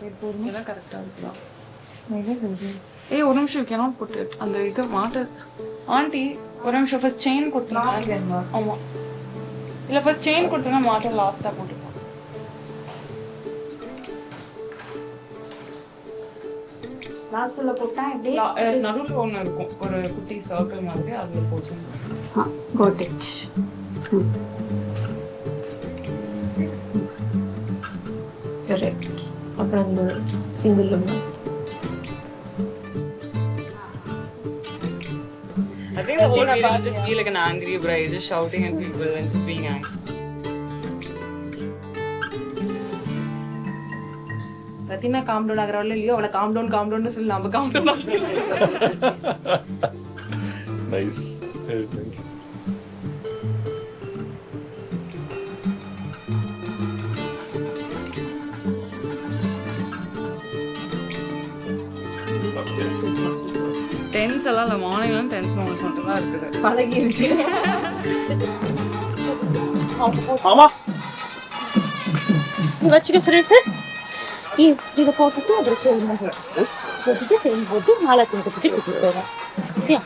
இதெல்லாம் கரெக்டா இருக்குதா? என்ன சொல்றேன்? ஏய் ஒரு நிமிஷம், cannot put it. அந்த இது மாட்ட ஆண்டி ஒரு நிமிஷம் ஃபர்ஸ்ட் செயின் கொடுத்துருங்க. ஆமா இல்ல ஃபர்ஸ்ட் செயின் கொடுத்துருங்க, மாட்ட லாஸ்டா போட்டுக்கலாம். லாஸ்ட்ல போட்டா அப்படியே நடுவுல ஒண்ணு இருக்கும், ஒரு குட்டி சர்க்கிள் மாதிரி, அதுல போட்டுருங்க. got it. Correct. அப்புறம் இந்த single I think the whole video will just be like an angry bride, just shouting at people and just being angry. Rathina calm down ஆகறவள இல்லையோ, அவளை காம் டவுன் சொல்லி நம்ம calm down nice, very nice. Tense எல்லாம் இல்லை, மார்னிங்லாம் tense moments மட்டும் தான் இருக்குது. பழகிருச்சு. ஆமா வச்சுக்க சுரேஷ். இதை போட்டுட்டு அப்புறம் செயின் போட்டுட்டு மாலை செஞ்சு போயிடறேன். சரியா?